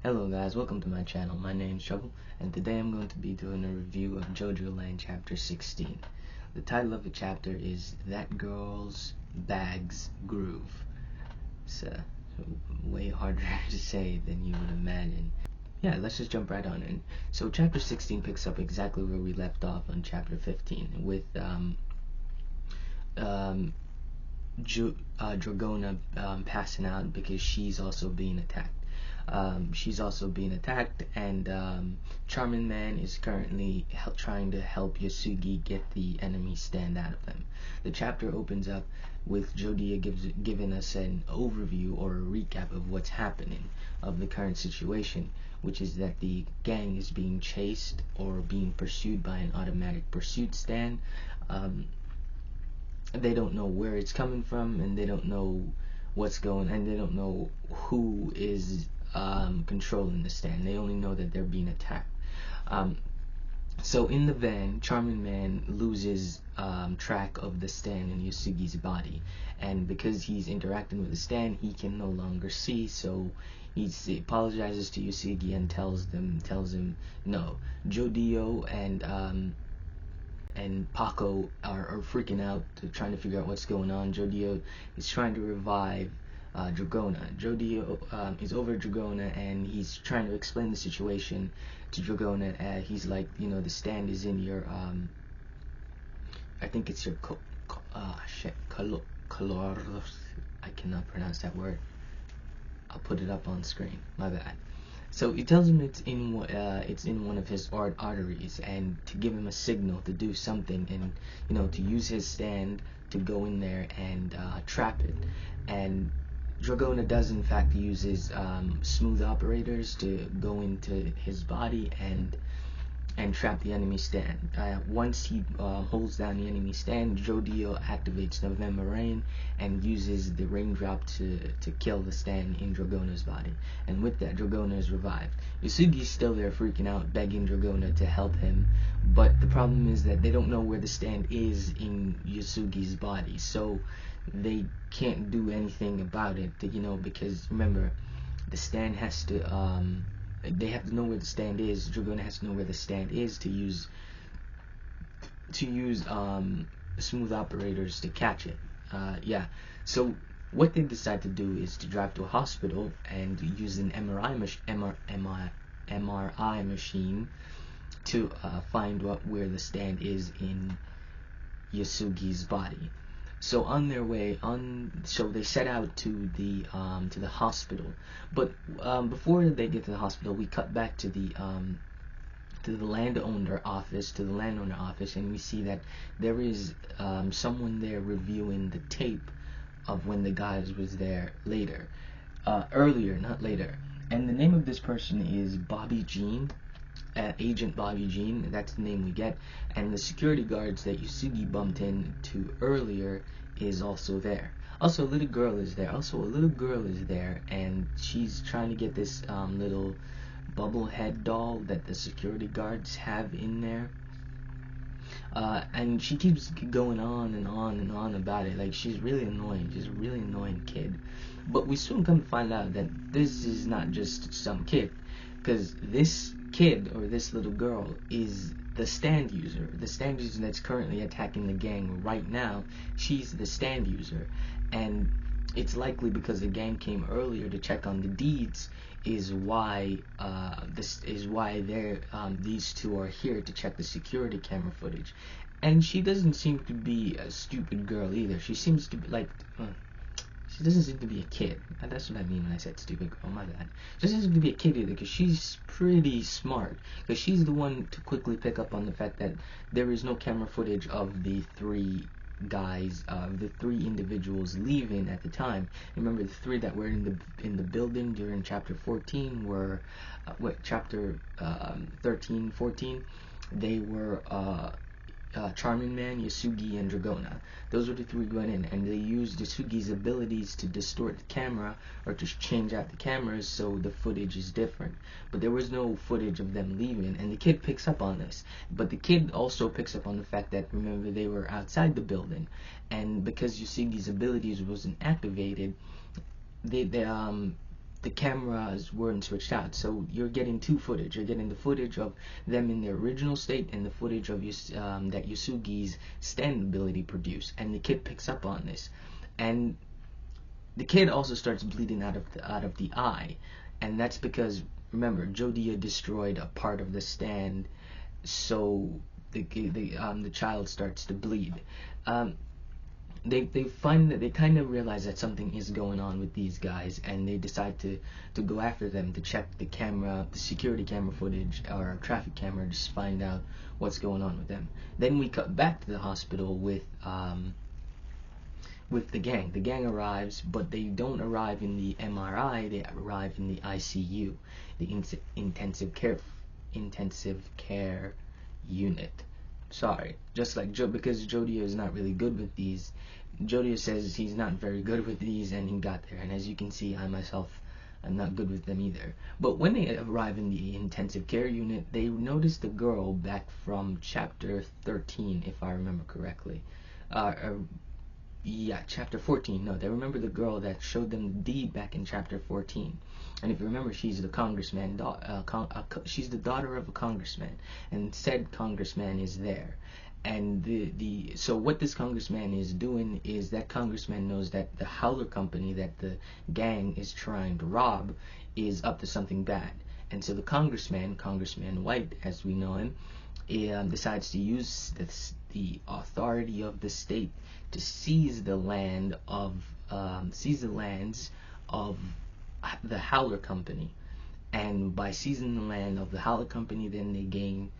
Hello guys, welcome to my channel. My name's Trouble, and today I'm going to be doing a review of JOJOLand chapter 16. The title of the chapter is That Girl's Bag's Groove. It's way harder to say than you would imagine. Yeah, let's just jump right on in. So chapter 16 picks up exactly where we left off on chapter 15 with Dragona passing out because she's also being attacked. And Charming Man is currently trying to help Yasugi get the enemy stand out of them. The chapter opens up with Jodia giving us an overview or a recap of what's happening, of the current situation, which is that the gang is being chased or being pursued by an automatic pursuit stand. They don't know where it's coming from, and they don't know what's going, and they don't know who is controlling the stand. They only know that they're being attacked. So in the van, Charming Man loses track of the stand in Yasugi's body, and because he's interacting with the stand, he can no longer see. So he apologizes to Yasugi and tells him no. Jodio and Paco are freaking out, trying to figure out what's going on. Jodio is trying to revive Dragona. Jodio is over Dragona, and he's trying to explain the situation to Dragona. He's like, the stand is in your, I think it's your, color. I cannot pronounce that word. I'll put it up on screen. My bad. So he tells him it's in one of his arteries, and to give him a signal to do something, and to use his stand to go in there and trap it. And Dragona does in fact use his smooth operators to go into his body and trap the enemy stand. Once he holds down the enemy stand, Jodio activates November Rain and uses the raindrop to kill the stand in Dragona's body. And with that, Dragona is revived. Yasugi's still there freaking out, begging Dragona to help him, but the problem is that they don't know where the stand is in Yasugi's body, so they can't do anything about it, because remember, the stand has to they have to know where the stand is. Dragona has to know where the stand is to use smooth operators to catch it. Yeah. So what they decide to do is to drive to a hospital and use an MRI machine to find where the stand is in Yasugi's body. So on their way, so they set out to the hospital. But before they get to the hospital, we cut back to the landowner office, and we see that there is someone there reviewing the tape of when the guys was there earlier, not later. And the name of this person is Bobby Jean. Agent Bobby Jean, that's the name we get, and the security guards that Yasugi bumped into earlier is also there. Also, a little girl is there, and she's trying to get this little bubble head doll that the security guards have in there. And she keeps going on and on and on about it. Like, she's really annoying. She's a really annoying kid. But we soon come to find out that this is not just some kid, because this kid, or this little girl, is the stand user. The stand user that's currently attacking the gang right now. She's the stand user, and it's likely because the gang came earlier to check on the deeds is why these two are here to check the security camera footage. And she doesn't seem to be a stupid girl either. She seems to be like she doesn't seem to be a kid. That's what I mean when I said stupid girl. My bad. She doesn't seem to be a kid either, because she's pretty smart. Because she's the one to quickly pick up on the fact that there is no camera footage of the three guys, the three individuals leaving at the time. Remember, the three that were in the building during chapter 14 were chapter 13, 14. They were Charming Man, Yasugi, and Dragona. Those were the three going in, and they used Yasugi's abilities to distort the camera, or to change out the cameras so the footage is different. But there was no footage of them leaving, and the kid picks up on this. But the kid also picks up on the fact that, remember, they were outside the building, and because Yasugi's abilities wasn't activated, the cameras weren't switched out, so you're getting two footage. You're getting the footage of them in their original state and the footage of that Yusugi's stand ability produced. And the kid picks up on this, and the kid also starts bleeding out of the eye, and that's because, remember, Jodia destroyed a part of the stand, so the child starts to bleed. They find that they kind of realize that something is going on with these guys, and they decide to go after them, to check the security camera footage or traffic camera, just to find out what's going on with them. Then we cut back to the hospital with the gang. The gang arrives, but they don't arrive in the MRI. They arrive in the ICU, the intensive care unit. Sorry, just like because Jodia is not really good with these. Jodia says he's not very good with these, and he got there. And as you can see, I myself, I'm not good with them either. But when they arrive in the intensive care unit, they notice the girl back from chapter 13, if I remember correctly. Yeah, chapter 14. No, they remember the girl that showed them the deed back in chapter 14. And if you remember, she's the congressman. She's the daughter of a congressman, and said congressman is there. And so what this congressman is doing is that congressman knows that the Howler company that the gang is trying to rob is up to something bad. And so the Congressman White, as we know him, decides to use the authority of the state to seize the lands of the Howler company. And by seizing the land of the Howler company, then they can,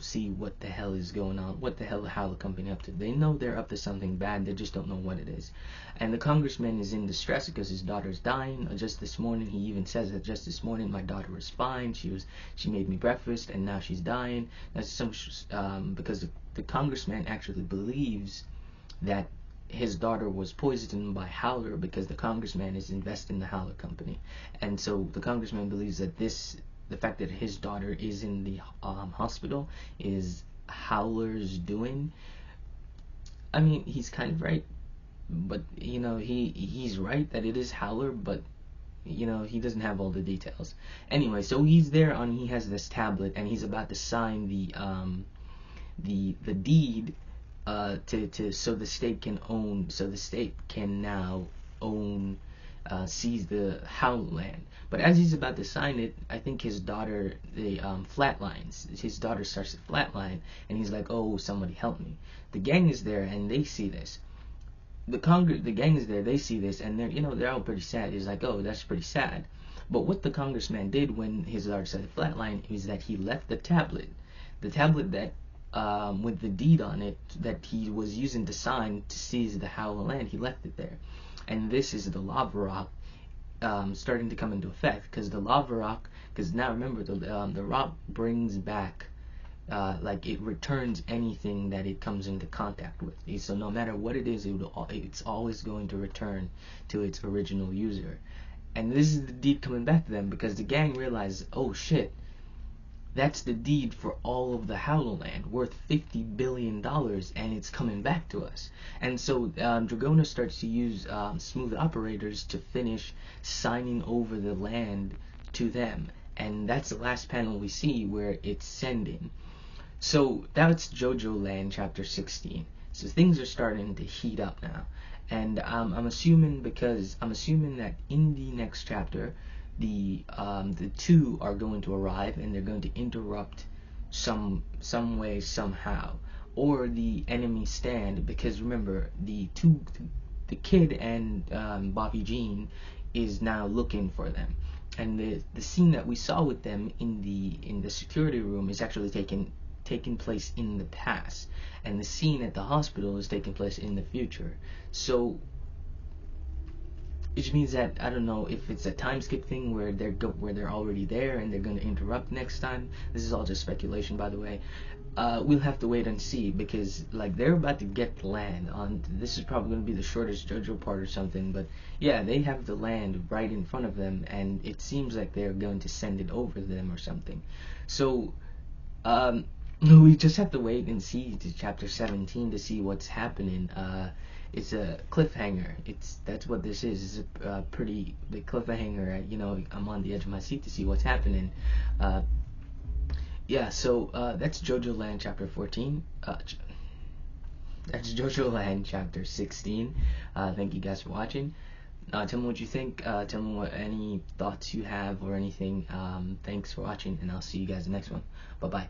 see what the hell is going on, what the hell the Howler company up to. They know they're up to something bad, they just don't know what it is. And the congressman is in distress because his daughter's dying. Just this morning, he even says that just this morning my daughter was fine. She made me breakfast, and now she's dying. That's because the congressman actually believes that his daughter was poisoned by Howler because the congressman is invested in the Howler company. And so the congressman believes that the fact that his daughter is in the hospital is Howler's doing. I mean, he's kind of right, but he's right that it is Howler, but he doesn't have all the details. Anyway, so he's there he has this tablet, and he's about to sign the deed so the state can now seize the Howler land. But as he's about to sign it, I think his daughter flatlines. His daughter starts to flatline, and he's like, "Oh, somebody help me!" The gang is there, and they see this. The gang is there, they see this, and they're all pretty sad. He's like, "Oh, that's pretty sad." But what the congressman did when his daughter started to flatline is that he left the tablet that with the deed on it that he was using to sign to seize the Howler land. He left it there. And this is the lava rock starting to come into effect, because the lava rock, because now remember, the rock brings back, it returns anything that it comes into contact with. So no matter what it is, it's always going to return to its original user. And this is the deed coming back to them, because the gang realizes, oh shit, that's the deed for all of the Howler land, worth $50 billion, and it's coming back to us. And so Dragona starts to use smooth operators to finish signing over the land to them. And that's the last panel we see where it's sending. So that's JOJOLand chapter 16. So things are starting to heat up now. And I'm assuming that in the next chapter, the two are going to arrive, and they're going to interrupt some way, somehow, or the enemy stand, because remember, the kid and Bobby Jean is now looking for them, and the scene that we saw with them in the security room is actually taking place in the past, and the scene at the hospital is taking place in the future. So which means that, I don't know if it's a time skip thing where they're already there and they're going to interrupt next time. This is all just speculation, by the way. We'll have to wait and see, because they're about to get the land on. This is probably going to be the shortest JoJo part or something, but yeah, they have the land right in front of them, and it seems like they're going to send it over to them or something. So we just have to wait and see to chapter 17 to see what's happening. it's a cliffhanger. That's what this is. It's a pretty big cliffhanger. You know, I'm on the edge of my seat to see what's happening. Yeah, so that's JoJoLand chapter 14. That's JoJoLand chapter 16. Thank you guys for watching. Tell me what you think. Tell me what any thoughts you have or anything. Thanks for watching, and I'll see you guys in the next one. Bye bye.